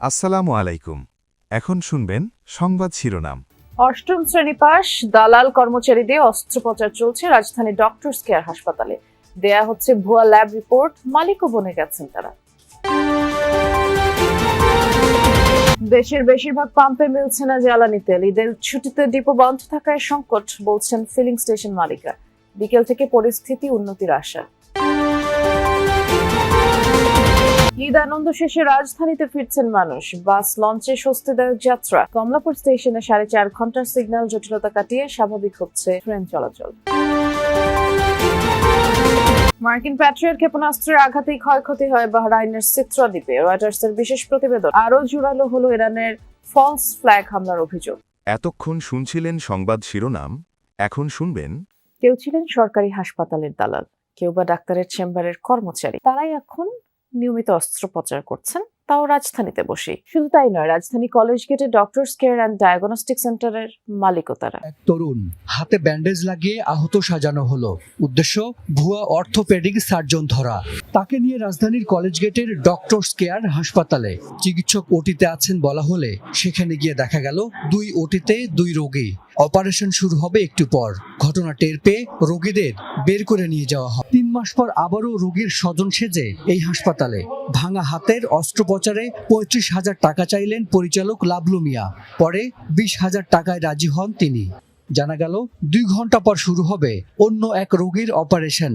আসসালামু আলাইকুম। এখন শুনবেন সংবাদ শিরোনাম। অষ্টম শ্রেণী পাস দালাল কর্মচারী দিয়ে অস্ত্রোপচার চলছে রাজধানী ডক্টরস কেয়ার হাসপাতালে। দেয়া হচ্ছে ভুয়া ল্যাব রিপোর্ট, মালিকও বনে গেছেন তারা। দেশের বেশিরভাগ পাম্পে মিলছে না জ্বালানি তেল। ঈদের ছুটিতে ডিপো বন্ধ থাকায় সংকট, বলছেন ফিলিং স্টেশন মালিকরা। বিকেল থেকে পরিস্থিতি উন্নতির আশা। ঈদ আনন্দ শেষে রাজধানীতে ফিরছেন মানুষ। বাস লঞ্চে স্বস্তিদায়ক যাত্রা। কমলাপুর স্টেশনে 4.5 ঘন্টার সিগন্যাল জটিলতা কাটিয়ে স্বাভাবিক হচ্ছে ট্রেন চলাচল। মার্কিন প্যাট্রিয়ট ক্ষেপণাস্ত্রের আঘাতেই ক্ষয়ক্ষতি হয় বাহরাইনের সিত্রা দ্বীপে। রয়টার্সের বিশেষ প্রতিবেদন। আরও জোরালো হলো ইরানের ফলস ফ্ল্যাগ হামলার অভিযোগ। এতক্ষণ শুনছিলেন সংবাদ শিরোনাম, এখন শুনবেন। কেউ ছিলেন সরকারি হাসপাতালের দালাল, কেউ বা ডাক্তারের চেম্বারের কর্মচারী। তারাই এখন নিয়মিত অস্ত্রোপচার করছেন, তাও রাজধানীতে বসে। শুধু তাই নয়, রাজধানী কলেজ গেটে ডক্টরস কেয়ার অ্যান্ড ডায়াগনস্টিক সেন্টারের মালিকও তারা। এক তরুণ হাতে ব্যান্ডেজ লাগিয়ে আহত সাজানো হলো, উদ্দেশ্য ভুয়া অর্থোপেডিক সার্জন ধরা। তাকে নিয়ে রাজধানীর কলেজ গেটের ডক্টরস কেয়ার হাসপাতালে চিকিৎসক ওটিতে আছেন বলা হলে সেখানে গিয়ে দেখা গেল 2 ওটিতে 2 রোগী। অপারেশন শুরু হবে একটু পর। ঘটনা টের পেয়ে রোগীদের বের করে নিয়ে যাওয়া হয়। 3 মাস পর আবারও রোগীর স্বজন সেজে এই হাসপাতালে ভাঙা হাতের অস্ত্রোপচারে 35,000 টাকা চাইলেন পরিচালক লাবলু মিয়া। পরে 20,000 টাকায় রাজি হন তিনি। জানা গেল 2 ঘন্টা পর শুরু হবে অন্য এক রোগীর অপারেশন।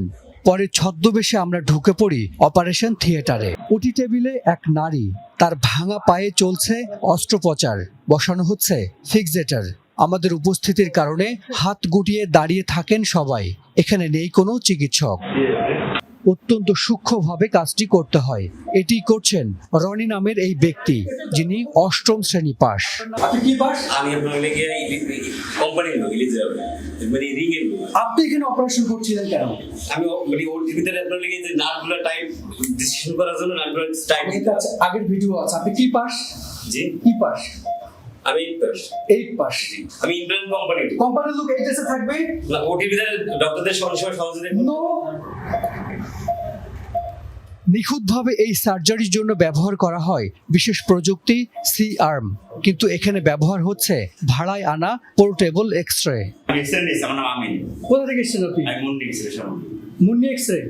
পরে ছদ্মবেশে আমরা ঢুকে পড়ি অপারেশন থিয়েটারে। ওটি টেবিলে এক নারী, তার ভাঙা পায়ে চলছে অস্ত্রোপচার, বসানো হচ্ছে ফিক্সেটর। আমাদের উপস্থিতির কারণে হাত গুটিয়ে দাঁড়িয়ে থাকেন সবাই। এখানে নেই কোনো চিকিৎসক। অত্যন্ত সূক্ষ্মভাবে কাজটি করতে হয়। এটি করছেন রনি নামের এই ব্যক্তি, যিনি অষ্টম শ্রেণী পাস। আপনি এখানে অপারেশন করছিলেন কেন? আমি ওর ভিতরে আপনার লেগে যে নার্ভগুলো টাইট ডিসিশন করার জন্য নার্ভগুলো টাইট। আগের ভিডিও আছে। আপনি কি পাস? জি, কি পাস? আমি 8 পাস। আমি ইন্ডিয়ান কোম্পানির লোক এই দেশে থাকবে না, ওটির ভিতরে ডক্টরদের সহজে নো। নিখুঁতভাবে এই সার্জারির জন্য ব্যবহার করা হয় বিশেষ প্রযুক্তি সি আর্ম, কিন্তু এখানে ব্যবহার হচ্ছে ভাড়ায় আনা পোর্টেবল এক্স-রে। আমার নাম আমিন। কোথা থেকে এসেছেন আপনি? আমি মুন্নি এক্স-রে মুন্নি এক্স-রে।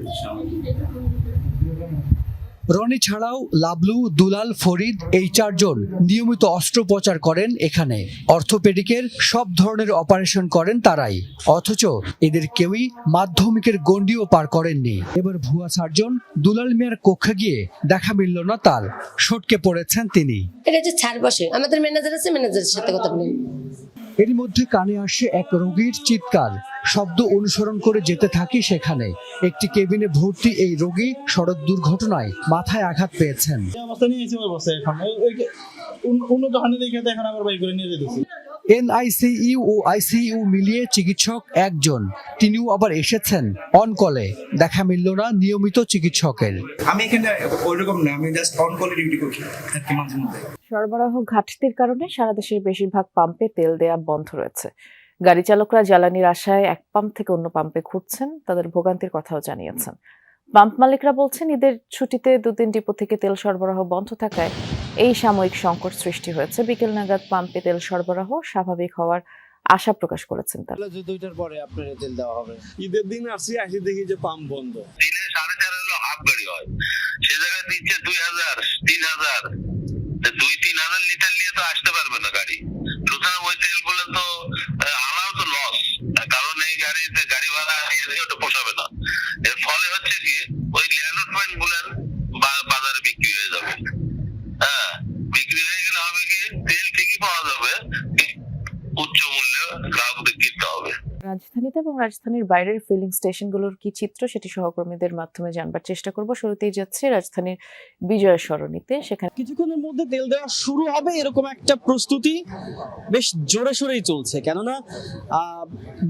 রনি ছাড়াও লাবলু, দুলাল, ফরিদ এই 4 জন নিয়মিত অস্ত্রোপচার করেন এখানে। অর্থোপেডিকের সব ধরনের অপারেশন করেন তারাই, অথচ এদের কেউই মাধ্যমিকের গণ্ডিও পার করেননি। এবার ভুয়া সার্জন দুলাল মিয়ার কক্ষে গিয়ে দেখা মিলল না তার, সটকে পড়েছেন তিনি। এটা হচ্ছে ছাড় বসে, আমাদের ম্যানেজার আছে, ম্যানেজারের সাথে কথা বলি। এর মধ্যে কানে আসে এক রোগীর চিৎকার। শব্দ অনুসরণ করে যেতে থাকি সেখানে। একটি কেবিনে ভর্তি এই রোগী সড়ক দুর্ঘটনায় মাথায় আঘাত পেয়েছেন। এনআইসিইউ ও আইসিইউ মিলিয়ে চিকিৎসক একজন, তিনিও আবার এসেছেন অন কলে। দেখা মিলল না নিয়মিত চিকিৎসকের। আমি এখানে ওইরকম না, আমি জাস্ট অন কলে ডিউটি করি মাঝে মধ্যে। সরবরাহ ঘাটতির কারণে সারা দেশের বেশিরভাগ পাম্পে তেল দেয়া বন্ধ রয়েছে। গাড়ি চালকরা জ্বালানির আশায় এক পাম্প থেকে অন্য পাম্পে ঘুরছেন, তাদের ভোগান্তির কথাও জানিয়েছেন। পাম্প মালিকরা বলছেন, ঈদের ছুটিতে 2 দিন ডিপো থেকে তেল সরবরাহ বন্ধ থাকায় এই সাময়িক সংকট সৃষ্টি হয়েছে। বিকেল নাগাদ পাম্পে তেল সরবরাহ স্বাভাবিক হওয়ার আশা প্রকাশ করেছেন তারা। 2টার পরে আপনার তেল দেওয়া হবে। ঈদের দিন আসি দেখি যে পাম্প বন্ধ। দিনে 4.5 হলো হাফ গাড়ি হয়, সে জায়গায় দিচ্ছে 2,000 3,000। 2-3,000 লিটার নিয়ে তো আসতে পারবে না গাড়ি। সুতরাং ওই তেলগুলো তো আনাও তো লস, কারণ এই গাড়িতে গাড়ি ভাড়া ওটা পোষাবে না। এর ফলে হচ্ছে কি ওই ল্যান্ডমেন্ট গুলার বাজারে বিক্রি হয়ে যাবে। হ্যাঁ, বিক্রি হয়ে গেলে হবে কি তেল ঠিকই পাওয়া যাবে, উচ্চ মূল্যে গ্রাহকদের কিনতে হবে। রাজধানীতে এবং রাজধানীর বাইরের ফিলিং স্টেশনগুলোর কি চিত্র, সেটি সহকর্মীদের মাধ্যমে জানবার চেষ্টা করব। শুরুতেই যাচ্ছে রাজধানীর বিজয় সরণিতে। সেখানে কিছুক্ষণের মধ্যে তেল দেওয়া শুরু হবে এরকম একটা প্রস্তুতি বেশ জোরে সোরেই চলছে, কেননা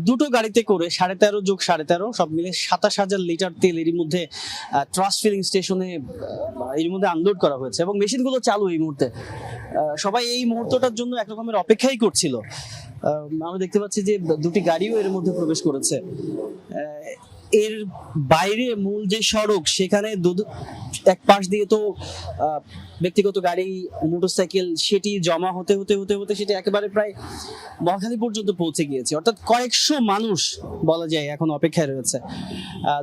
2টো গাড়িতে করে 13.5 যোগ 13.5 সব মিলে 27,000 লিটার তেল এর মধ্যে ট্রাস্ট ফিলিং স্টেশনে এর মধ্যে আনলোড করা হয়েছে এবং মেশিনগুলো চালু এই মুহূর্তে। সবাই এই মুহূর্তটার জন্য এক রকমের অপেক্ষাই করছিল। আমরা দেখতে পাচ্ছি যে 2টি গাড়িও এর মধ্যে প্রবেশ করেছে। এর বাইরে মূল যে সড়ক সেখানে এক পাশ দিয়ে তো ব্যক্তিগত গাড়ি, মোটরসাইকেল সেটি জমা হতে হতে হতে হতে সেটি একেবারে প্রায় মহাখালী পর্যন্ত পৌঁছে গিয়েছে। অর্থাৎ কয়েকশো মানুষ বলা যায় এখন অপেক্ষায় রয়েছে।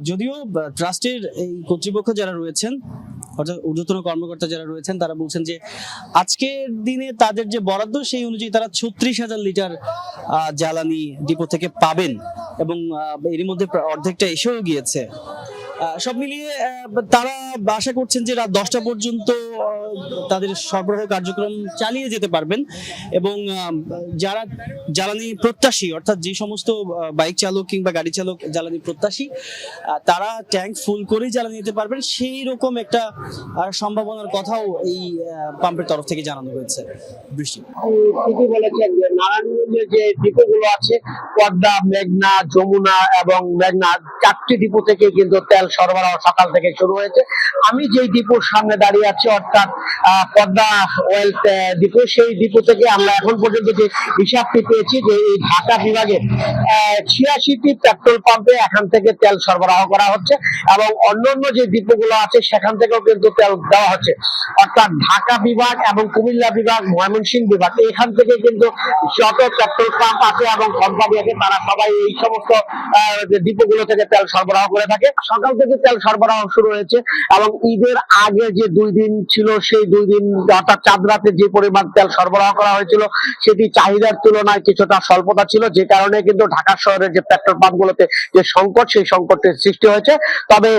যদিও ট্রাস্টের এই কর্তৃপক্ষ যারা রয়েছেন, অর্থাৎ ঊর্ধ্বতন কর্মকর্তা যারা রয়েছেন, তারা বলছেন যে আজকের দিনে তাদের যে বরাদ্দ সেই অনুযায়ী তারা 36,000 লিটার জ্বালানি ডিপো থেকে পাবেন এবং এরই মধ্যে অর্ধেকটা এসেও গিয়েছে। সব মিলিয়ে তারা আশা করছেন যে রাত 10টা পর্যন্ত তাদের সরবরাহ কার্যক্রম চালিয়ে যেতে পারবেন এবং যারা জ্বালানি প্রত্যাশী, অর্থাৎ যে সমস্ত বাইক চালক কিংবা গাড়ি চালক জ্বালানি প্রত্যাশী, তারা ট্যাঙ্ক ফুল করেই জ্বালানি নিতে পারবেন, সেই রকম একটা সম্ভাবনার কথাও এই পাম্পের তরফ থেকে জানানো হয়েছে। বৃষ্টি ঠিকই বলেছেন যে নারায়ণগঞ্জে যে ডিপোগুলো আছে, পদ্মা, মেঘনা, যমুনা এবং মেঘনা, 4টি ডিপো থেকে কিন্তু তেল সরবরাহ সকাল থেকে শুরু হয়েছে। আমি যে ডিপোর সামনে দাঁড়িয়ে আছি, অর্থাৎ পদ্মা অয়েল ডিপো, সেই ডিপো থেকে আমরা এখন পর্যন্ত যে হিসাবটি পেয়েছি যে এই ঢাকা বিভাগে 86টি পেট্রোল পাম্পে এখান থেকে তেল সরবরাহ করা হচ্ছে এবং অন্যান্য যে ডিপোগুলো আছে সেখান থেকেও কিন্তু তেল দেওয়া হচ্ছে। অর্থাৎ ঢাকা বিভাগ এবং কুমিল্লা বিভাগ, ময়মনসিংহ বিভাগ, এখান থেকে কিন্তু যত পেট্রোল পাম্প আছে এবং কোম্পানি আছে তারা সবাই এই সমস্ত ডিপোগুলো থেকে তেল সরবরাহ করে থাকে। সকাল থেকে তেল সরবরাহ শুরু হয়েছে এবং ঈদের আগে যে 2 দিন ছিল, সেই 2 দিন অর্থাৎ চাঁদ রাতে যে পরিমাণ তেল সরবরাহ করা হয়েছিল সেটি চাহিদার তুলনায় কিছুটা স্বল্পতা ছিল, যে কারণে কিন্তু ঢাকা শহরের যে পেট্রোল পাম্পগুলোতে যে সংকট, সেই সংকটের সৃষ্টি হয়েছে। তবে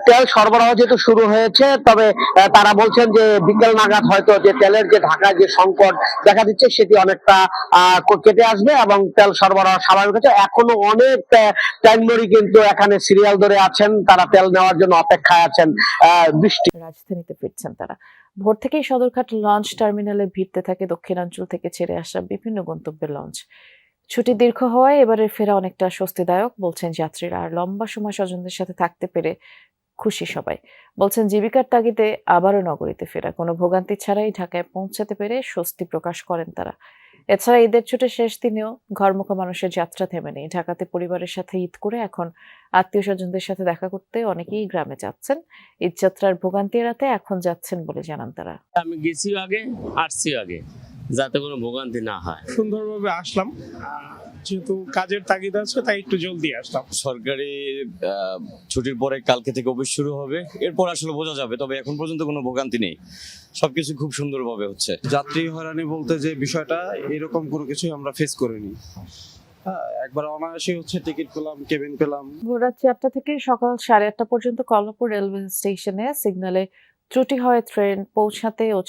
তেল সরবরাহ যেহেতু শুরু হয়েছে, তবে তারা বলছেন যে বিকেল নাগাদ হয়তো যে তেলের যে ঢাকায় যে সংকট দেখা দিচ্ছে সেটি অনেকটা কেটে আসবে এবং তেল সরবরাহ স্বাভাবিক হচ্ছে। এখনো অনেক ট্যাঙ্করি কিন্তু এখানে সিরিয়াল ধরে আছেন, তারা তেল নেওয়ার জন্য অপেক্ষায় আছেন। বৃষ্টি রাজধানীতে ফিরছেন তারা। ভোর থেকেই সদরঘাট লঞ্চ টার্মিনালে ভিড়তে থাকে দক্ষিণাঞ্চল থেকে ছেড়ে আসা বিভিন্ন গন্তব্যের লঞ্চ। ছুটি দীর্ঘ হওয়ায় এবারের ফেরা অনেকটা স্বস্তিদায়ক বলছেন যাত্রীরা। আর লম্বা সময় স্বজনদের সাথে থাকতে পেরে খুশি সবাই। বলছেন জীবিকার তাগিদে আবারও নগরীতে ফেরা, কোনো ভোগান্তি ছাড়াই ঢাকায় পৌঁছাতে পেরে স্বস্তি প্রকাশ করেন তারা। এছাড়া ঈদের ছুটির শেষ দিনেও ঘরমুখো মানুষের যাত্রা থেমে নেই। ঢাকাতে পরিবারের সাথে ঈদ করে এখন আত্মীয় স্বজনদের সাথে দেখা করতে অনেকেই গ্রামে যাচ্ছেন। ঈদ যাত্রার ভোগান্তি এড়াতে এখন যাচ্ছেন বলে জানান তারা। আমি গেছিও আগে, আসছিও আগে, যাতে কোনো ভোগান্তি না হয়। সুন্দরভাবে আসলাম, যেহেতু কাজের তাগিদ আছে তাই একটু জলদি আসলাম। সরকারি ছুটির পরে কালকে থেকে অফিস শুরু হবে, এরপর আসলে বোঝা যাবে, তবে এখন পর্যন্ত কোনো ভোগান্তি নেই, সবকিছু খুব সুন্দরভাবে হচ্ছে। যাত্রী হয়রানি বলতে যে বিষয়টা, এরকম কোনো কিছুই আমরা ফেস করিনি। একবার অনায়াসে হচ্ছে টিকিট পেলাম, কেবিন পেলাম। ভোর রাত 4টা থেকে সকাল 8:30 পর্যন্ত কমলাপুর রেলওয়ে স্টেশনে সিগন্যালে ত্রুটি হয় ট্রেন পৌঁছাতে ও